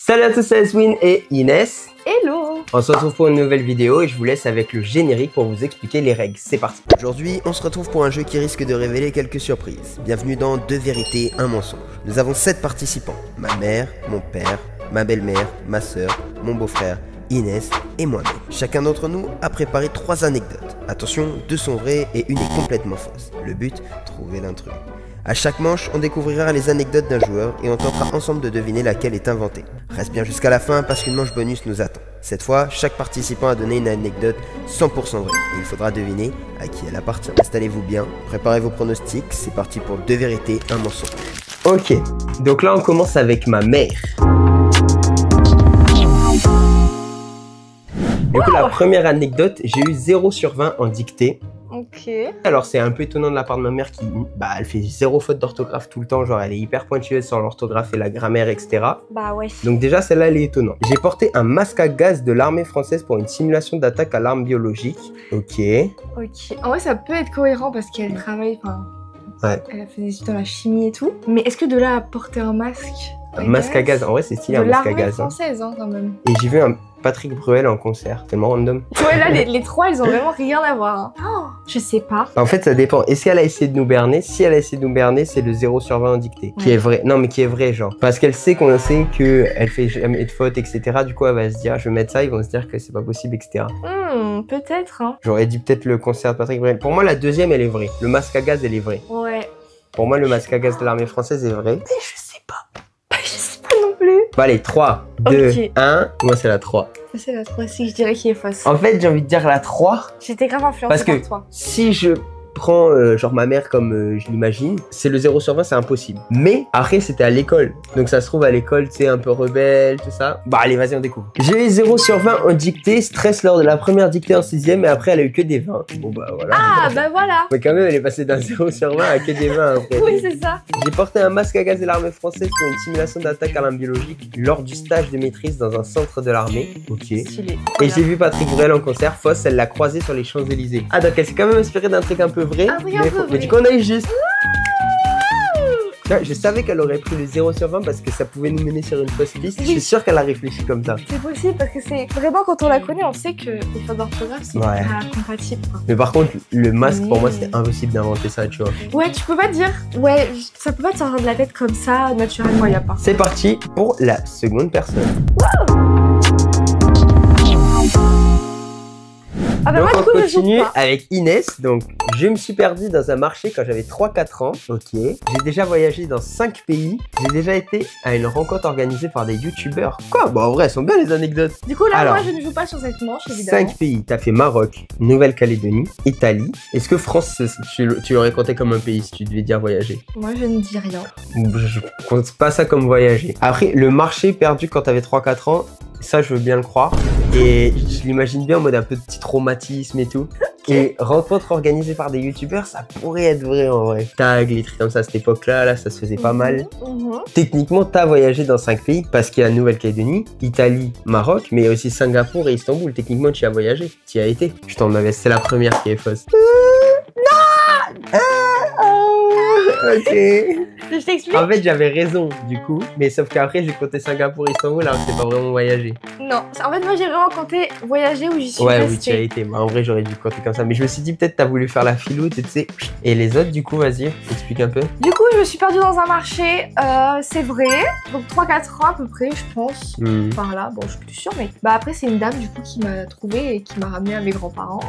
Salut à tous, c'est Eswin et Inès. Hello! On se retrouve pour une nouvelle vidéo et je vous laisse avec le générique pour vous expliquer les règles. C'est parti. Aujourd'hui, on se retrouve pour un jeu qui risque de révéler quelques surprises. Bienvenue dans 2 vérités, 1 mensonge. Nous avons 7 participants. Ma mère, mon père, ma belle-mère, ma soeur, mon beau-frère, Inès et moi-même. Chacun d'entre nous a préparé 3 anecdotes. Attention, 2 sont vraies et une est complètement fausse. Le but, trouver l'intrus. À chaque manche, on découvrira les anecdotes d'un joueur et on tentera ensemble de deviner laquelle est inventée. Reste bien jusqu'à la fin parce qu'une manche bonus nous attend. Cette fois, chaque participant a donné une anecdote 100% vraie et il faudra deviner à qui elle appartient. Installez-vous bien, préparez vos pronostics, c'est parti pour 2 vérités, 1 mensonge. Ok, donc là on commence avec ma mère. Du coup, la première anecdote, j'ai eu 0 sur 20 en dictée. Ok. Alors c'est un peu étonnant de la part de ma mère qui, elle fait 0 faute d'orthographe tout le temps, genre elle est hyper pointueuse sur l'orthographe et la grammaire, etc. Bah ouais. Donc déjà celle-là elle est étonnante. J'ai porté un masque à gaz de l'armée française pour une simulation d'attaque à l'arme biologique. Ok. Ok. En vrai ça peut être cohérent parce qu'elle travaille, Ouais. Elle a fait des études dans la chimie et tout. Mais est-ce que de là à porter un masque Un masque à gaz, en vrai c'est stylé un masque à de gaz. l'armée française quand même. Et j'ai vu un Patrick Bruel en concert, tellement random. Ouais là les trois ils ont vraiment rien à voir. Hein. Oh, je sais pas. En fait ça dépend, est-ce qu'elle a essayé de nous berner? Si elle a essayé de nous berner, c'est le 0 sur 20 en dictée. Qui est vrai, non mais qui est vrai genre. Parce qu'elle sait qu'on sait qu'elle fait jamais de fautes, etc. Du coup elle va se dire, je vais mettre ça, ils vont se dire que c'est pas possible, etc. Peut-être hein. J'aurais dit peut-être le concert de Patrick Bruel. Pour moi la deuxième elle est vraie, le masque à gaz elle est vraie. Ouais. Pour moi le masque à gaz de l'armée française est vrai. Mais je sais pas. Je sais pas non plus. Bon allez, 3, 2, Ok. 1, moi c'est la 3. C'est la 3 aussi, je dirais qu'il est fausse. En fait j'ai envie de dire la 3. J'étais grave influencée Parce que par toi. si je prends genre ma mère comme je l'imagine, c'est le 0 sur 20, c'est impossible. Mais après c'était à l'école. Donc ça se trouve à l'école, tu sais, un peu rebelle, tout ça. Bah allez, vas-y, on découvre. J'ai eu 0 sur 20 en dictée, stress lors de la première dictée en 6ème et après elle a eu que des 20. Bon bah voilà. Ah bah voilà. Mais quand même elle est passée d'un 0 sur 20 à que des 20 après. Oui c'est ça. J'ai porté un masque à gaz de l'armée française pour une simulation d'attaque à l'arme biologique lors du stage de maîtrise dans un centre de l'armée. Ok. Stylé. Et j'ai vu Patrick Bruel en concert, fausse, elle l'a croisé sur les Champs-Élysées. Ah donc elle s'est quand même inspirée d'un truc un peu vrai. Un truc un peu vrai. Mais du coup on a eu juste. Je savais qu'elle aurait pris le 0 sur 20 parce que ça pouvait nous mener sur une fausse piste. Oui. Je suis sûr qu'elle a réfléchi comme ça. C'est possible parce que c'est vraiment quand on la connaît, on sait que les fautes d'orthographe c'est Ouais. pas compatible. Quoi. Mais par contre, le masque pour moi Mais- c'était impossible d'inventer ça, tu vois. Ouais, tu peux pas dire. Ouais, ça peut pas te sortir de la tête comme ça naturellement, y a pas. C'est parti pour la seconde personne. Ah bah Donc moi on du coup je joue continue pas. avec Inès. Donc je me suis perdu dans un marché quand j'avais 3-4 ans. Ok. J'ai déjà voyagé dans 5 pays. J'ai déjà été à une rencontre organisée par des youtubeurs. Quoi? Bah en vrai elles sont bien les anecdotes. Du coup là Alors, moi je ne joue pas sur cette manche évidemment. 5 pays. T'as fait Maroc, Nouvelle-Calédonie, Italie. Est-ce que France, tu l'aurais compté comme un pays si tu devais dire voyager? Moi je ne dis rien. Je compte pas ça comme voyager. Après, le marché perdu quand t'avais 3-4 ans, ça je veux bien le croire. Et je l'imagine bien en mode un peu de petit traumatisme et tout. Et rencontre organisée par des youtubeurs, ça pourrait être vrai en vrai. Tag, les trucs comme ça à cette époque-là, là ça se faisait pas mal. Techniquement, t'as voyagé dans 5 pays parce qu'il y a Nouvelle-Calédonie, Italie, Maroc, mais il y a aussi Singapour et Istanbul. Techniquement, tu y as voyagé, tu y as été. Je t'en avais, c'est la première qui est fausse. Ok. Je t'explique. En fait, j'avais raison du coup, mais sauf qu'après j'ai compté Singapour et Istanbul alors que c'est pas vraiment voyager. Non, en fait moi j'ai vraiment compté voyager où j'y suis Ouais, restée. oui, tu y as été. Bah, en vrai, j'aurais dû compter comme ça, mais je me suis dit peut-être t'as voulu faire la filoute, tu sais. Et les autres, du coup, vas-y, explique un peu. Du coup, je me suis perdue dans un marché, c'est vrai. Donc 3-4 ans à peu près, je pense. Par là, bon, je suis plus sûre, mais... Bah après, c'est une dame, du coup, qui m'a trouvée et qui m'a ramenée à mes grands-parents.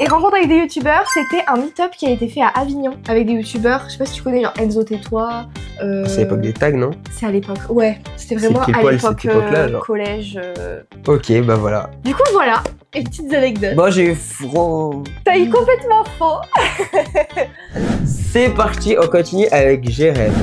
Et rencontre avec des youtubeurs, c'était un meet-up qui a été fait à Avignon. Avec des youtubeurs, je sais pas si tu connais, genre Enzo Tais-toi. C'est l'époque des tags, non? C'est à l'époque, ouais. C'était vraiment C'est pile à poil l'époque cette époque-là, genre. collège. Ok, bah voilà. Du coup, voilà, les petites anecdotes. Bon, j'ai eu froid. T'as eu complètement faux. C'est parti, on continue avec Jérém.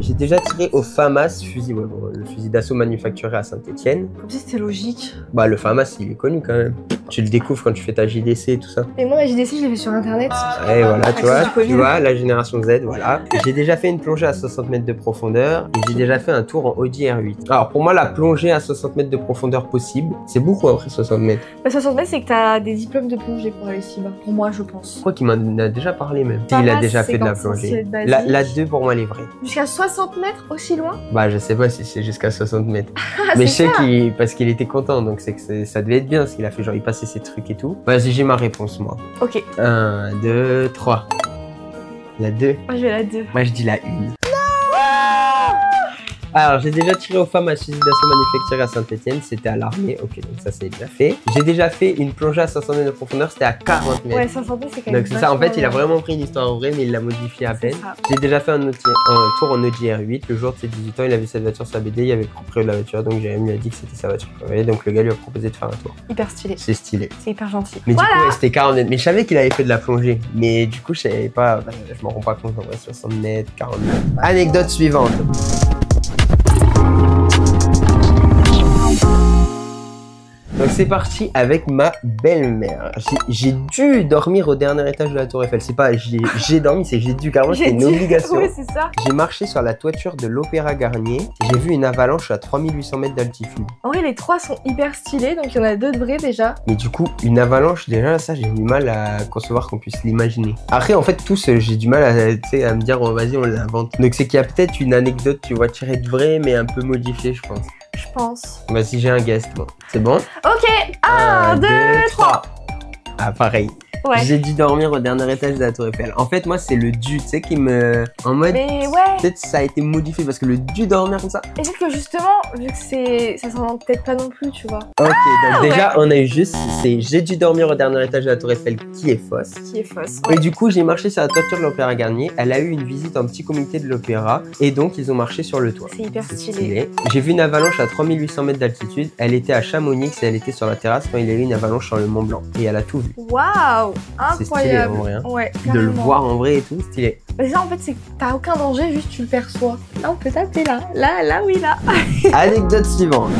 J'ai déjà tiré au FAMAS, fusil, ouais, bon, le fusil d'assaut manufacturé à Saint-Etienne. Comme si c'était logique. Bah le FAMAS, il est connu quand même. Tu le découvres quand tu fais ta JDC et tout ça. Et moi, la JDC, je l'ai vu sur internet. Et voilà, tu vois, la génération Z, voilà. J'ai déjà fait une plongée à 60 mètres de profondeur et j'ai déjà fait un tour en Audi R8. Alors pour moi, la plongée à 60 mètres de profondeur possible, c'est beaucoup après 60 mètres. Bah, 60 mètres, c'est que t'as des diplômes de plongée pour aller si bas. Pour moi, je pense. Je crois qu'il m'en a déjà parlé même. Il a déjà fait de la plongée. La 2 pour moi, elle est vraie. Jusqu'à 60 mètres aussi loin? Bah je sais pas si c'est jusqu'à 60 mètres. Mais je sais parce qu'il était content, donc c'est que ça devait être bien ce qu'il a fait, genre il passait ses trucs et tout. Vas-y, j'ai ma réponse moi. Ok. 1, 2, 3. La 2. Moi je vais la 2. Moi je dis la 1. Alors, j'ai déjà tiré aux femmes à fusil d'assaut manufacturé à Saint-Etienne, c'était à l'armée, ok, donc ça c'est déjà fait. J'ai déjà fait une plongée à 500 mètres de profondeur, c'était à 40 mètres. Ouais, 500 mètres c'est quand même. Donc c'est ça, en fait, il a vraiment pris une histoire vraie, mais il l'a modifiée à peine. J'ai déjà fait un tour en Audi R8, le jour de ses 18 ans, il a vu cette voiture sur la BD, il y avait le propriétaire de la voiture, donc Jérémy lui a dit que c'était sa voiture préférée, donc le gars lui a proposé de faire un tour. Hyper stylé. C'est stylé. C'est hyper gentil. Mais voilà. Du coup, ouais, c'était 40 mètres, mais je savais qu'il avait fait de la plongée, mais du coup, je savais pas, je m'en rends pas compte, en vrai, 60 mètres, 40 mètres. Anecdote suivante. Donc c'est parti avec ma belle-mère. J'ai dû dormir au dernier étage de la Tour Eiffel. C'est pas j'ai dormi, c'est j'ai dû, car c'est une obligation. Oui, c'est ça. J'ai marché sur la toiture de l'Opéra Garnier. J'ai vu une avalanche à 3800 mètres d'altitude. En vrai, les trois sont hyper stylés, donc il y en a 2 de vrais déjà. Mais du coup, une avalanche, déjà, ça, j'ai du mal à concevoir qu'on puisse l'imaginer. Après, en fait, tous, j'ai du mal à me dire, oh, vas-y, on l'invente. Donc c'est qu'il y a peut-être une anecdote, tu vois, tirée de vrai, mais un peu modifiée, je pense. Je pense. Bah si j'ai un guest, bon. C'est bon? Ok, 1, 2, 3. Ah, pareil. Ouais. J'ai dû dormir au dernier étage de la Tour Eiffel. En fait, moi, c'est le dû, tu sais, qui me... En mode... Mais ouais. Peut-être ça a été modifié parce que le dû dormir comme ça... Et c'est que justement, vu que c'est... Ça s'invente peut-être pas non plus, tu vois. Ok, donc déjà, on a eu juste... C'est j'ai dû dormir au dernier étage de la Tour Eiffel qui est fausse. Qui est fausse. Ouais. Et du coup, j'ai marché sur la toiture de l'Opéra Garnier. Elle a eu une visite en petit comité de l'opéra. Et donc, ils ont marché sur le toit. C'est hyper stylé. J'ai vu une avalanche à 3800 mètres d'altitude. Elle était à Chamonix et elle était sur la terrasse quand il y a eu une avalanche sur le Mont Blanc. Et elle a tout vu. Waouh, incroyable. En vrai, hein. Ouais, de le voir en vrai et tout, stylé. Mais ça en fait c'est que t'as aucun danger, juste tu le perçois. Là on peut taper là, oui là. Anecdote suivante.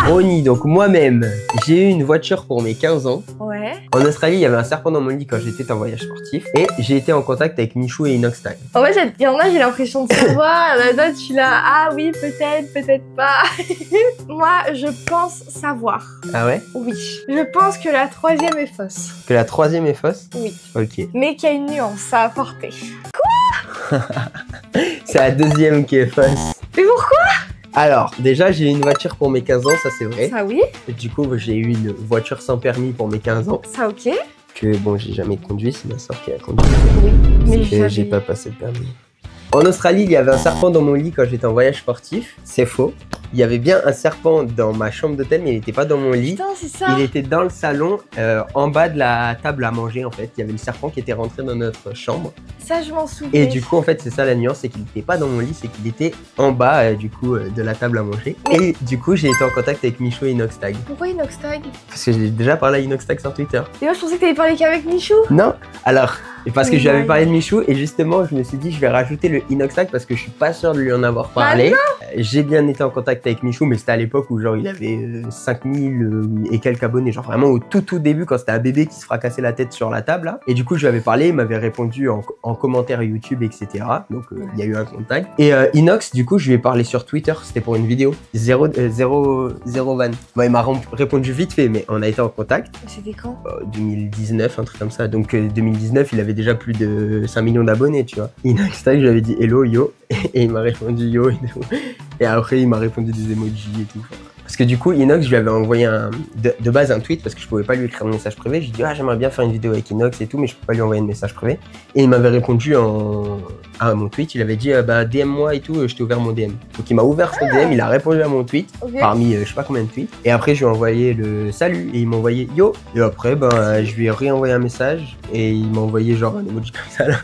Ronnie, donc moi-même, j'ai eu une voiture pour mes 15 ans. Ouais. En Australie, il y avait un serpent dans mon lit quand j'étais en voyage sportif. Et j'ai été en contact avec Michou et Inoxtag. En fait, il y en a, j'ai l'impression de savoir. Il y en a d'autres, je suis là, ah oui, peut-être, peut-être pas. Moi, je pense savoir. Ah ouais? Oui. Je pense que la 3e est fausse. Que la 3e est fausse? Oui. Ok. Mais qu'il y a une nuance à apporter. Quoi? C'est la 2e qui est fausse. Mais pourquoi? Alors, déjà, j'ai eu une voiture pour mes 15 ans, ça c'est vrai. Ça oui. Et du coup, j'ai eu une voiture sans permis pour mes 15 ans. Ça ok. Que bon, j'ai jamais conduit, c'est ma soeur qui a conduit. Oui, mais j'ai pas passé le permis. En Australie, il y avait un serpent dans mon lit quand j'étais en voyage sportif. C'est faux. Il y avait bien un serpent dans ma chambre d'hôtel, mais il n'était pas dans mon lit. Putain, c'est ça. Il était dans le salon, en bas de la table à manger, en fait. Il y avait le serpent qui était rentré dans notre chambre. Ça, je m'en souviens. Et du coup, en fait, c'est ça la nuance, c'est qu'il n'était pas dans mon lit, c'est qu'il était en bas, de la table à manger. Mais... Et du coup, j'ai été en contact avec Michou et Inoxtag. Pourquoi Inoxtag? Parce que j'ai déjà parlé à Inoxtag sur Twitter. Et moi, je pensais que t'avais parlé qu'avec Michou. Non. Alors... Et parce que je lui avais parlé de Michou et justement je me suis dit je vais rajouter le Inoxtag parce que je suis pas sûr de lui en avoir parlé. J'ai bien été en contact avec Michou mais c'était à l'époque où genre il avait 5000 et quelques abonnés, genre vraiment au tout début quand c'était un bébé qui se fracassait la tête sur la table là. Et du coup je lui avais parlé, il m'avait répondu en commentaire YouTube etc. Donc il y a eu un contact. Et Inox du coup je lui ai parlé sur Twitter, c'était pour une vidéo 0 van. Bon, il m'a répondu vite fait mais on a été en contact. C'était quand? 2019 un truc comme ça. Donc 2019 il avait déjà plus de 5 millions d'abonnés, tu vois. Inoxtag, je lui avais dit hello, yo, et il m'a répondu yo et tout. Et après, il m'a répondu des emojis et tout. Parce que du coup, Inox, je lui avais envoyé de base un tweet parce que je pouvais pas lui écrire un message privé. Je lui ai dit, ah, j'aimerais bien faire une vidéo avec Inox et tout, mais je peux pas lui envoyer un message privé. Et il m'avait répondu à mon tweet. Il avait dit, bah, DM-moi et tout, je t'ai ouvert mon DM. Donc il m'a ouvert son DM, il a répondu à mon tweet, parmi je sais pas combien de tweets. Et après, je lui ai envoyé le salut et il m'a envoyé yo. Et après, ben, je lui ai réenvoyé un message et il m'a envoyé genre un emoji comme ça là.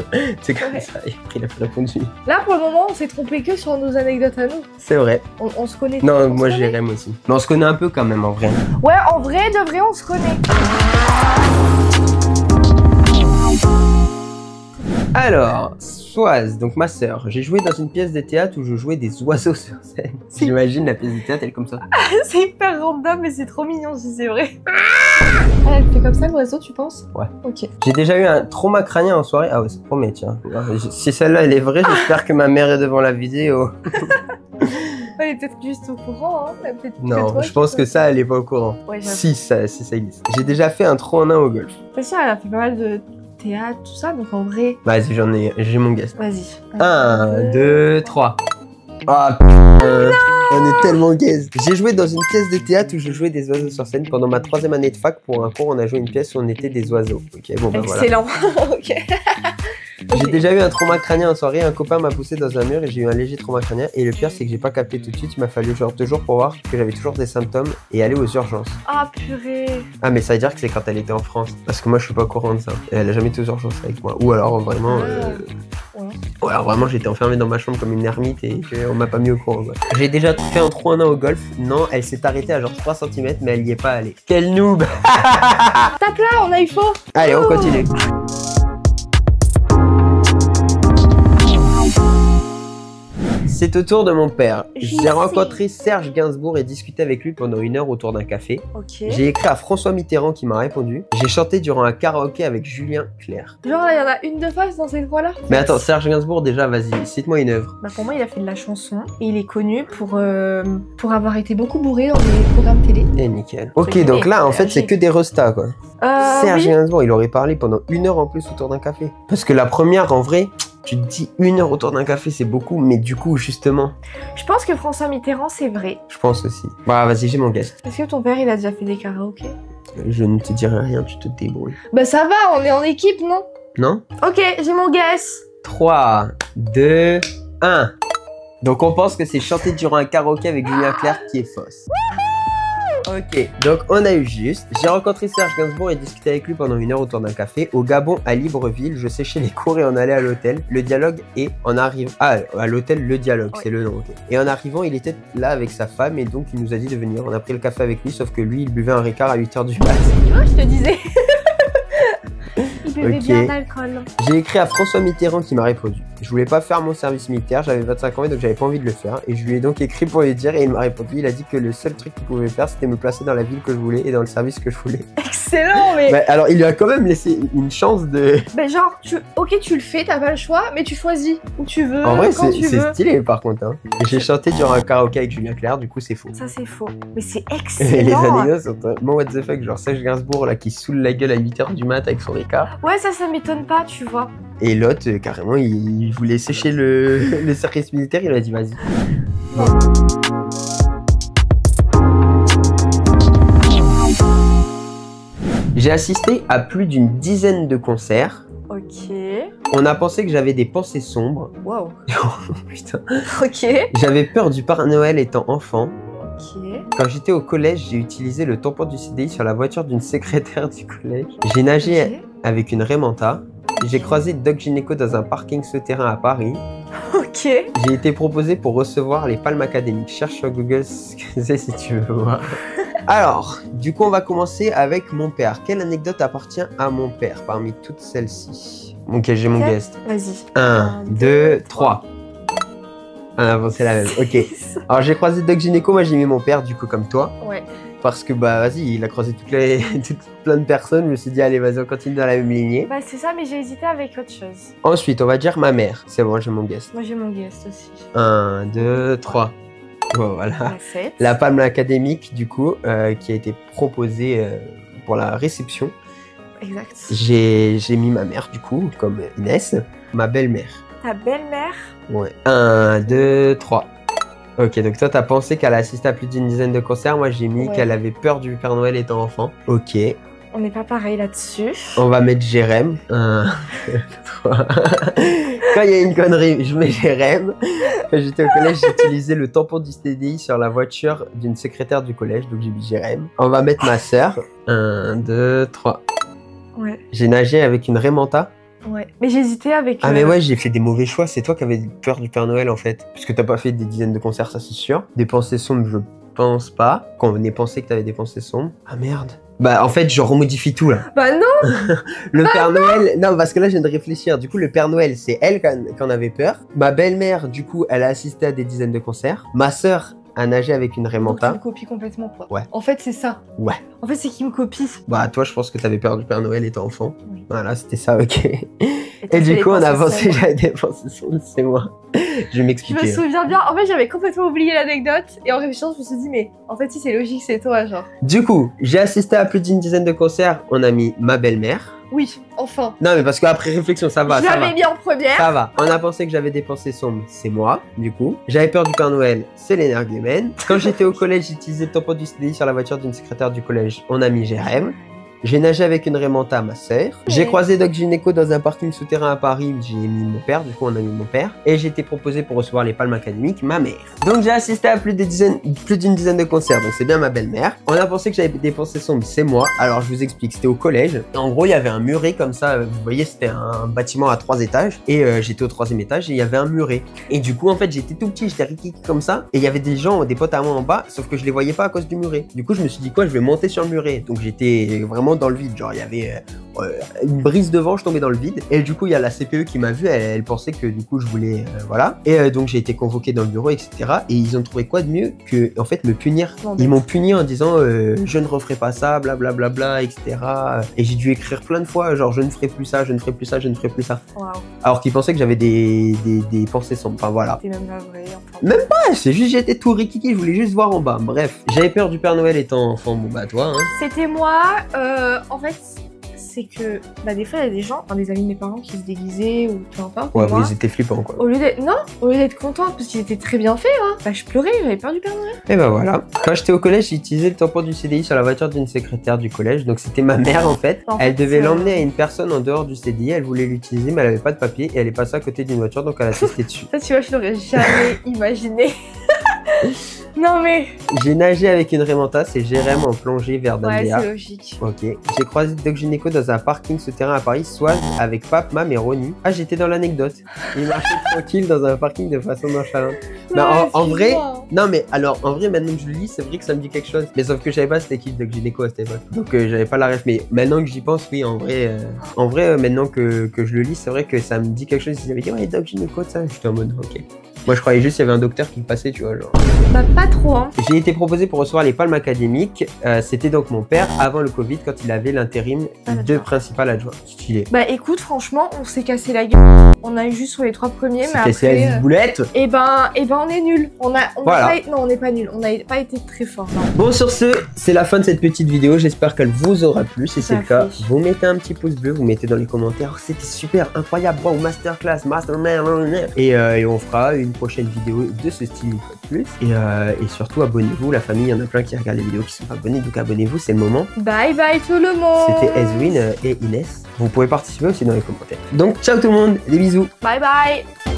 C'est comme ça. Et après, il a répondu. Là, pour le moment, on s'est trompé que sur nos anecdotes à nous. C'est vrai. On se connaît. Non, moi j'ai Rem aussi. Mais on se connaît un peu quand même en vrai. Ouais, en vrai, de vrai, on se connaît. Alors, Soise, donc ma sœur, j'ai joué dans une pièce de théâtre où je jouais des oiseaux sur scène. J'imagine la pièce de théâtre, elle est comme ça. C'est hyper random, mais c'est trop mignon si c'est vrai. Ah, elle fait comme ça l'oiseau, tu penses? Ouais. Ok. J'ai déjà eu un trauma crânien en soirée. Ah ouais, ça promet, tiens. Si celle-là, elle est vraie, j'espère que ma mère est devant la vidéo. Elle est peut-être juste au courant, hein. Non, je pense que ça, elle est pas au courant. Ouais, si ça existe. J'ai déjà fait un trou en un au golf. C'est sûr, elle a fait pas mal de théâtre, tout ça, donc en vrai... Vas-y, j'ai mon guest. Vas-y. 1, 2, 3. Ah, on est tellement gaze. J'ai joué dans une pièce de théâtre où je jouais des oiseaux sur scène. Pendant ma 3e année de fac, pour un cours, on a joué une pièce où on était des oiseaux. Ok, bon, bah voilà. Excellent. Ok. J'ai déjà eu un trauma crânien en soirée. Un copain m'a poussé dans un mur et j'ai eu un léger trauma crânien. Et le pire, c'est que j'ai pas capté tout de suite. Il m'a fallu genre 2 jours pour voir que j'avais toujours des symptômes et aller aux urgences. Ah, purée. Ah, mais ça veut dire que c'est quand elle était en France. Parce que moi, je suis pas au courant de ça. Et elle a jamais été aux urgences avec moi. Ou alors, vraiment. Ou alors, vraiment, j'étais enfermé dans ma chambre comme une ermite et on m'a pas mis au courant. Quoi. J'ai déjà fait un trou en un au golf. Non, elle s'est arrêtée à genre 3 cm, mais elle y est pas allée. Quel noob. Tape là, on a eu faux. Allez, on continue. C'est au tour de mon père. J'ai rencontré Serge Gainsbourg et discuté avec lui pendant 1 heure autour d'un café. Okay. J'ai écrit à François Mitterrand qui m'a répondu. J'ai chanté durant un karaoké avec Julien Clerc. Genre là, il y en a une de face dans cette voix-là. Mais attends, Serge Gainsbourg, déjà, vas-y, cite-moi une œuvre. Bah pour moi, il a fait de la chanson et il est connu pour avoir été beaucoup bourré dans des programmes télé. Eh, nickel. Ok, donc là, en fait, c'est que des restas, quoi. Serge Gainsbourg, il aurait parlé pendant 1 heure en plus autour d'un café. Parce que la première, en vrai... Tu te dis 1 heure autour d'un café, c'est beaucoup, mais du coup, justement... Je pense que François Mitterrand, c'est vrai. Je pense aussi. Bah, vas-y, j'ai mon guest. Est-ce que ton père, il a déjà fait des karaokés? Je ne te dirai rien, tu te débrouilles. Bah ça va, on est en équipe, non? Non? Ok, j'ai mon guess. 3, 2, 1. Donc, on pense que c'est chanter durant un karaoké avec Julien Clerc qui est fausse. Ok, donc on a eu juste. J'ai rencontré Serge Gainsbourg et discuté avec lui pendant 1 heure autour d'un café. Au Gabon, à Libreville, je séchais les cours et on allait à l'hôtel. Le dialogue et en arrivant... Ah, à l'hôtel, le dialogue, c'est le nom, ok. Et en arrivant, il était là avec sa femme et donc il nous a dit de venir. On a pris le café avec lui, sauf que lui, il buvait un Ricard à 8h du mat. Tu vois, je te disais. Il buvait bien d'alcool. J'ai écrit à François Mitterrand qui m'a répondu. Je voulais pas faire mon service militaire, j'avais 25 ans et donc j'avais pas envie de le faire. Et je lui ai donc écrit pour lui dire et il m'a répondu. Il a dit que le seul truc qu'il pouvait faire, c'était me placer dans la ville que je voulais et dans le service que je voulais. Excellent, mais... Bah, alors, il lui a quand même laissé une chance de... Ben genre, ok, tu le fais, t'as pas le choix, mais tu choisis où tu veux, en vrai, quand tu veux. c'est stylé par contre. Hein. J'ai chanté durant un karaoké avec Julien Clerc, du coup c'est faux. Ça c'est faux. Mais c'est Et excellent. les anecdotes sont tellement what the fuck, genre Serge Gainsbourg là qui saoule la gueule à 8h du mat avec son Ricard. Ouais, ça m'étonne pas, tu vois. Et l'autre, carrément, il voulait sécher le service militaire, il a dit vas-y. Bon. J'ai assisté à plus d'une dizaine de concerts. Ok. On a pensé que j'avais des pensées sombres. Waouh. Putain. Ok. J'avais peur du Père Noël étant enfant. Ok. Quand j'étais au collège, j'ai utilisé le tampon du CDI sur la voiture d'une secrétaire du collège. J'ai nagé avec une Raymond. J'ai croisé Doc Gynéco dans un parking souterrain à Paris. Ok. J'ai été proposé pour recevoir les palmes académiques. Cherche sur Google ce que c'est si tu veux voir. Alors, du coup, on va commencer avec mon père. Quelle anecdote appartient à mon père parmi toutes celles-ci? Ok, j'ai mon guest. Vas-y. 1, 2, 3. Ah bon, c'est la même. Ok. Alors, j'ai croisé Doc Gynéco. Moi, j'ai mis mon père, du coup, comme toi. Ouais. Parce que, bah, vas-y, il a croisé plein de personnes. Je me suis dit, allez, vas-y, on continue dans la même lignée. Bah, c'est ça, mais j'ai hésité avec autre chose. Ensuite, on va dire ma mère. C'est bon, j'ai mon guest. Moi, j'ai mon guest aussi. 1, 2, 3. Bon, voilà. La palme académique, du coup, qui a été proposée pour la réception. Exact. J'ai mis ma mère, du coup, comme Inès. Ma belle-mère. Ta belle-mère? Ouais. 1, 2, 3. Ok, donc toi, t'as pensé qu'elle a assisté à plus d'une dizaine de concerts. Moi, j'ai mis qu'elle avait peur du Père Noël étant enfant. Ok. On n'est pas pareil là-dessus. On va mettre Jérém. 1, 2, 3. Quand il y a une connerie, je mets Jérém. Quand j'étais au collège, j'ai utilisé le tampon du CDI sur la voiture d'une secrétaire du collège, donc j'ai mis Jérém. On va mettre ma sœur. 1, 2, 3. Ouais. J'ai nagé avec une Raymond. Ouais, mais j'hésitais avec... Ah mais ouais, j'ai fait des mauvais choix, c'est toi qui avais peur du Père Noël en fait. Parce que t'as pas fait des dizaines de concerts, ça c'est sûr. Des pensées sombres, je pense pas. Quand on ait pensé que t'avais des pensées sombres. Ah merde. Bah en fait je remodifie tout là. Bah non. Le Père Noël, non parce que là je viens de réfléchir, du coup le Père Noël c'est elle qui en avait peur. Ma belle-mère du coup elle a assisté à des dizaines de concerts. Ma sœur a nagé avec une Rain Manta. Tu me copies complètement quoi. Ouais. En fait c'est ça. Ouais. En fait c'est qu'il me copie. Bah toi je pense que t'avais peur du Père Noël étant enfant. Oui. Voilà c'était ça, ok. Et du coup on a avancé, j'avais dépensé c'est moi. Je vais m'expliquer. Je me souviens bien, en fait j'avais complètement oublié l'anecdote et en réfléchissant je me suis dit mais en fait si c'est logique c'est toi genre. Du coup j'ai assisté à plus d'une dizaine de concerts, on a mis ma belle-mère. Oui, enfin. Non mais parce qu'après réflexion ça va, Je l'avais mis en première. Ça va. On a pensé que j'avais dépensé sombre, c'est moi, du coup. J'avais peur du Père Noël, c'est l'énergumène. Quand j'étais au collège, j'utilisais le tampon du CDI sur la voiture d'une secrétaire du collège. On a mis Jérém. J'ai nagé avec une Rain Manta, ma sœur. J'ai croisé Doc Gynéco dans un parking souterrain à Paris. J'ai mis mon père, du coup on a mis mon père. Et j'ai été proposé pour recevoir les palmes académiques, ma mère. Donc j'ai assisté à plus d'une dizaine de concerts, donc c'est bien ma belle-mère. On a pensé que j'avais dépensé sombre, c'est moi. Alors je vous explique, c'était au collège. En gros il y avait un muret comme ça, vous voyez c'était un bâtiment à 3 étages. Et j'étais au 3e étage et il y avait un muret. Et du coup en fait j'étais tout petit, j'étais rikiki comme ça. Et il y avait des gens, des potes à moi en bas, sauf que je les voyais pas à cause du muret. Du coup je me suis dit quoi, je vais monter sur le muret. Donc j'étais vraiment dans le vide, genre il y avait une brise de vent, je tombais dans le vide et du coup il y a la CPE qui m'a vu, elle pensait que du coup je voulais voilà et donc j'ai été convoqué dans le bureau etc et ils ont trouvé quoi de mieux que en fait me punir. Ils m'ont puni en disant je ne referai pas ça blablabla bla, bla, etc et j'ai dû écrire plein de fois genre je ne ferai plus ça, je ne ferai plus ça, je ne ferai plus ça. Wow. Alors qu'ils pensaient que j'avais des pensées sombres, enfin voilà. C'est même pas vrai enfin. Même pas, c'est juste j'étais tout rikiki, je voulais juste voir en bas, bref. J'avais peur du Père Noël étant enfant, bon bah toi hein. C'était moi, en fait c'est que bah des fois il y a des gens, des amis de mes parents qui se déguisaient ou peu importe. Ouais, moi, ils étaient flippants quoi. Au lieu d'être contente parce qu'ils étaient très bien faits, hein, bah je pleurais, j'avais peur du Père Noël. Et bah voilà. Quand j'étais au collège, j'ai utilisé le tampon du CDI sur la voiture d'une secrétaire du collège, donc c'était ma mère en fait. Elle devait l'emmener à une personne en dehors du CDI, elle voulait l'utiliser mais elle avait pas de papier et elle est passée à côté d'une voiture donc elle a testé dessus. Ça tu vois, je l'aurais jamais imaginé. Non mais... J'ai nagé avec une Rain Manta, c'est Jérém en plongée vers Dambéa. Ouais, c'est logique. Ok. J'ai croisé Doc Gynéco dans un parking souterrain à Paris, soit avec Pape, Mam et Ronnie. Ah, j'étais dans l'anecdote. Il marchait tranquille dans un parking de façon nonchalante. Non, en vrai... Non mais alors, en vrai, maintenant que je le lis, c'est vrai que ça me dit quelque chose. Mais sauf que je savais pas c'était qui Doc Gynéco à cette époque. Donc j'avais pas la ref. Mais maintenant que j'y pense, oui, en vrai, maintenant que je le lis, c'est vrai que ça me dit quelque chose. Ils avaient dit, ouais, Doc Gynéco, ça. J'étais en mode, ok. Moi je croyais juste qu'il y avait un docteur qui me passait, tu vois, genre. Bah pas trop, hein. J'ai été proposé pour recevoir les palmes académiques. C'était donc mon père avant le Covid quand il avait l'intérim de principal adjoint. Stylé. Bah écoute, franchement, on s'est cassé la gueule. On a eu juste sur les 3 premiers, mais après... cassé la boulette. Et ben on est nul. Voilà. Non, on n'est pas nul. On n'a pas été très fort. Bon sur ce, c'est la fin de cette petite vidéo. J'espère qu'elle vous aura plu. Si c'est le cas, vous mettez un petit pouce bleu, vous mettez dans les commentaires. C'était super, incroyable, wow, masterclass, masterman. Et on fera une prochaine vidéo de ce style une fois de plus. Et surtout abonnez-vous, la famille, il y en a plein qui regardent les vidéos qui sont pas abonnés, donc abonnez-vous, c'est le moment. Bye bye tout le monde. C'était Ezwin et Inès. Vous pouvez participer aussi dans les commentaires. Donc ciao tout le monde, des bisous. Bye bye.